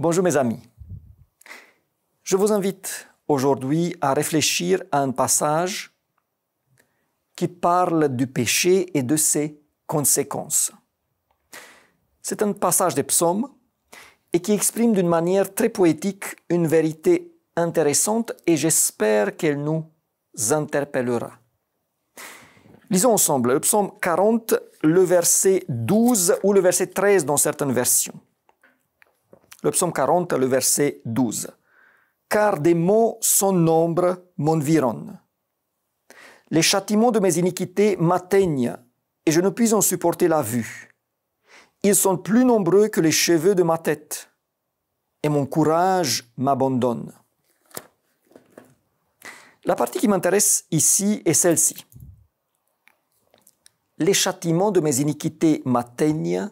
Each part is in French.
Bonjour mes amis. Je vous invite aujourd'hui à réfléchir à un passage qui parle du péché et de ses conséquences. C'est un passage des psaumes et qui exprime d'une manière très poétique une vérité intéressante et j'espère qu'elle nous interpellera. Lisons ensemble le psaume 40, le verset 12 ou le verset 13 dans certaines versions. Le psaume 40, le verset 12. « Car des maux sans nombre m'environnent. Les châtiments de mes iniquités m'atteignent et je ne puis en supporter la vue. Ils sont plus nombreux que les cheveux de ma tête et mon courage m'abandonne. » La partie qui m'intéresse ici est celle-ci. Les châtiments de mes iniquités m'atteignent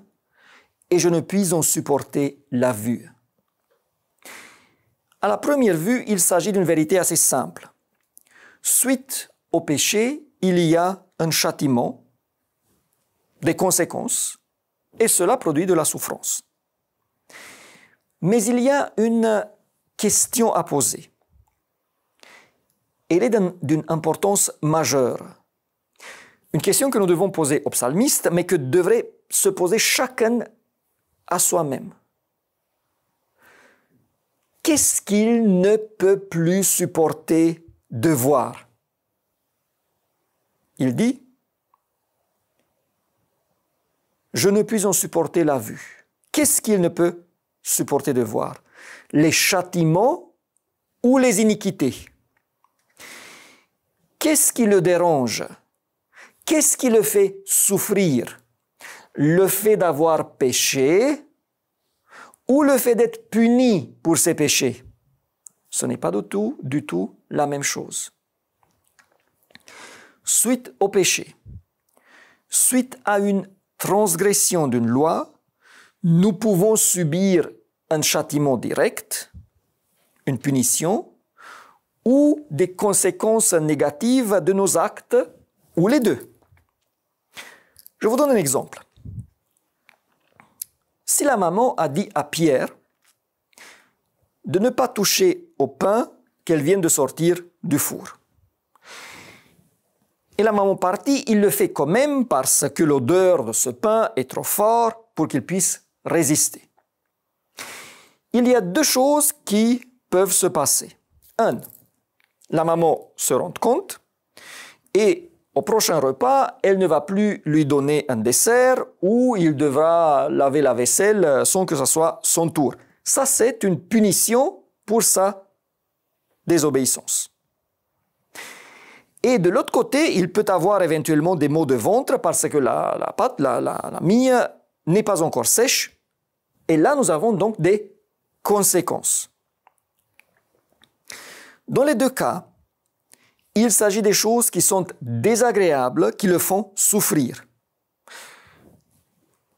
et je ne puis en supporter la vue. À la première vue, il s'agit d'une vérité assez simple. Suite au péché, il y a un châtiment, des conséquences, et cela produit de la souffrance. Mais il y a une question à poser. Elle est d'une importance majeure. Une question que nous devons poser au psalmiste, mais que devrait se poser chacun à soi-même. Qu'est-ce qu'il ne peut plus supporter de voir? Il dit, « Je ne puis en supporter la vue. » Qu'est-ce qu'il ne peut supporter de voir? Les châtiments ou les iniquités? Qu'est-ce qui le dérange? Qu'est-ce qui le fait souffrir? Le fait d'avoir péché ou le fait d'être puni pour ses péchés? Ce n'est pas du tout la même chose. Suite au péché, suite à une transgression d'une loi, nous pouvons subir un châtiment direct, une punition, ou des conséquences négatives de nos actes, ou les deux. Je vous donne un exemple. Si la maman a dit à Pierre de ne pas toucher au pain qu'elle vient de sortir du four, et la maman partie, il le fait quand même parce que l'odeur de ce pain est trop forte pour qu'il puisse résister. Il y a deux choses qui peuvent se passer. Un, la maman se rend compte et au prochain repas, elle ne va plus lui donner un dessert ou il devra laver la vaisselle sans que ce soit son tour. Ça, c'est une punition pour sa désobéissance. Et de l'autre côté, il peut avoir éventuellement des maux de ventre parce que la pâte, la mie n'est pas encore sèche. Et là, nous avons donc des conséquences. Dans les deux cas, il s'agit des choses qui sont désagréables, qui le font souffrir.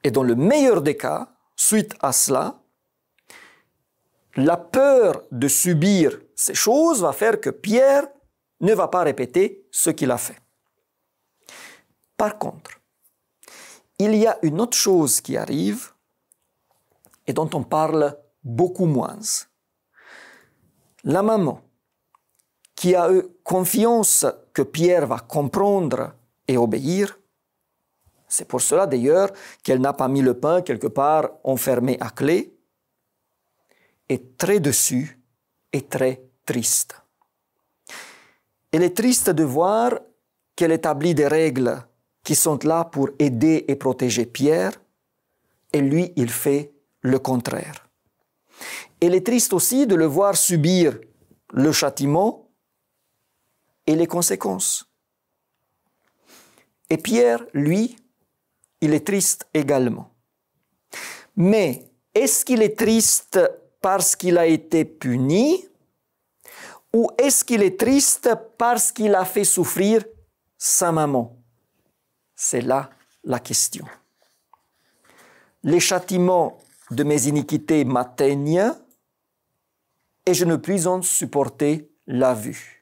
Et dans le meilleur des cas, suite à cela, la peur de subir ces choses va faire que Pierre ne va pas répéter ce qu'il a fait. Par contre, il y a une autre chose qui arrive et dont on parle beaucoup moins. La maman, qui a eu confiance que Pierre va comprendre et obéir. C'est pour cela d'ailleurs qu'elle n'a pas mis le pain quelque part enfermé à clé, est très déçue et très triste. Elle est triste de voir qu'elle établit des règles qui sont là pour aider et protéger Pierre, et lui, il fait le contraire. Elle est triste aussi de le voir subir le châtiment et les conséquences. Et Pierre, lui, il est triste également. Mais est-ce qu'il est triste parce qu'il a été puni ou est-ce qu'il est triste parce qu'il a fait souffrir sa maman? C'est là la question. Les châtiments de mes iniquités m'atteignent et je ne puis en supporter la vue.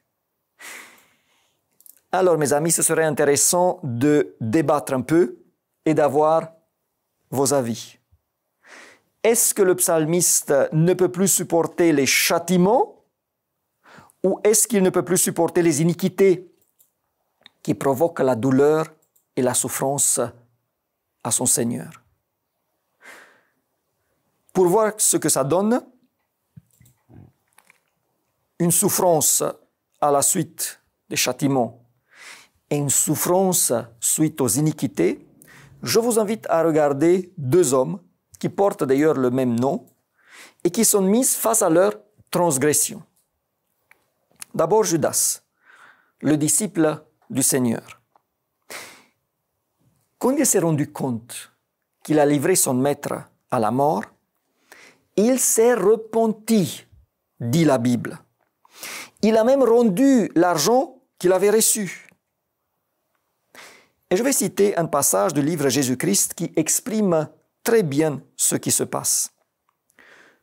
Alors, mes amis, ce serait intéressant de débattre un peu et d'avoir vos avis. Est-ce que le psalmiste ne peut plus supporter les châtiments ou est-ce qu'il ne peut plus supporter les iniquités qui provoquent la douleur et la souffrance à son Seigneur? Pour voir ce que ça donne, une souffrance à la suite des châtiments et une souffrance suite aux iniquités, je vous invite à regarder deux hommes qui portent d'ailleurs le même nom et qui sont mis face à leur transgression. D'abord Judas, le disciple du Seigneur. Quand il s'est rendu compte qu'il a livré son maître à la mort, il s'est repenti, dit la Bible. Il a même rendu l'argent qu'il avait reçu. Et je vais citer un passage du livre Jésus-Christ qui exprime très bien ce qui se passe.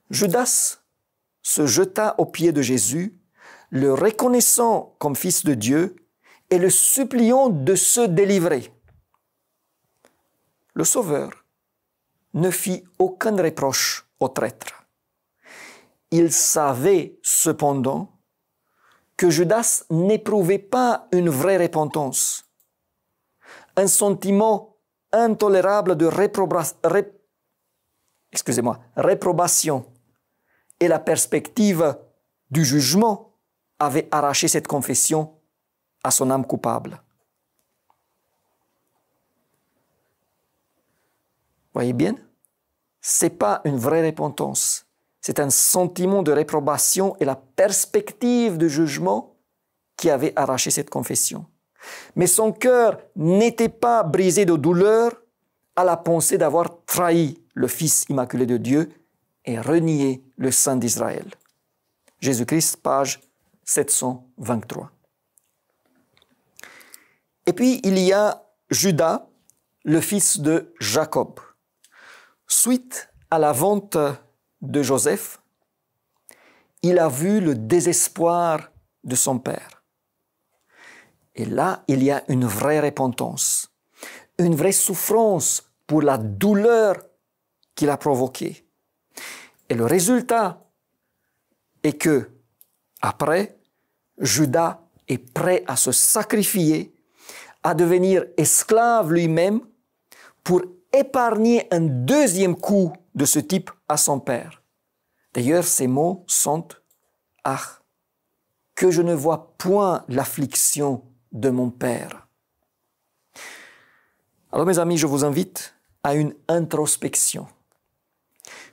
Judas se jeta aux pieds de Jésus, le reconnaissant comme fils de Dieu et le suppliant de se délivrer. Le Sauveur ne fit aucun reproche au traître. Il savait cependant que Judas n'éprouvait pas une vraie repentance, un sentiment intolérable de réprobation et la perspective du jugement avaient arraché cette confession à son âme coupable. Voyez bien, ce n'est pas une vraie repentance. C'est un sentiment de réprobation et la perspective de jugement qui avait arraché cette confession. Mais son cœur n'était pas brisé de douleur à la pensée d'avoir trahi le Fils immaculé de Dieu et renié le Saint d'Israël. Jésus-Christ, page 723. Et puis, il y a Judas, le fils de Jacob. Suite à la vente de Joseph, il a vu le désespoir de son père. Et là, il y a une vraie repentance, une vraie souffrance pour la douleur qu'il a provoquée. Et le résultat est que, après, Judas est prêt à se sacrifier, à devenir esclave lui-même pour épargner un deuxième coup de ce type à son père. D'ailleurs, ces mots sont « Ah, que je ne vois point l'affliction de mon père ». Alors mes amis, je vous invite à une introspection.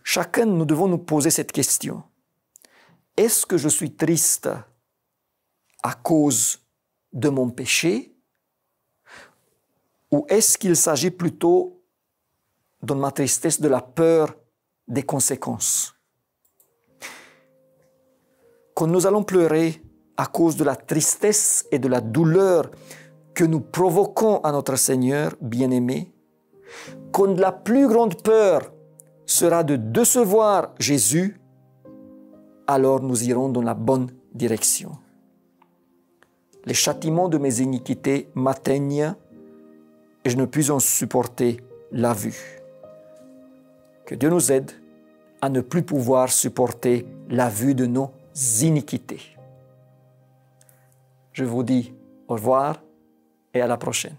Chacun, nous devons nous poser cette question. Est-ce que je suis triste à cause de mon péché? Ou est-ce qu'il s'agit plutôt de ma tristesse, de la peur des conséquences? Quand nous allons pleurer à cause de la tristesse et de la douleur que nous provoquons à notre Seigneur bien-aimé, quand la plus grande peur sera de décevoir Jésus, alors nous irons dans la bonne direction. Les châtiments de mes iniquités m'atteignent et je ne puis en supporter la vue. Que Dieu nous aide à ne plus pouvoir supporter la vue de nos iniquités. Je vous dis au revoir et à la prochaine.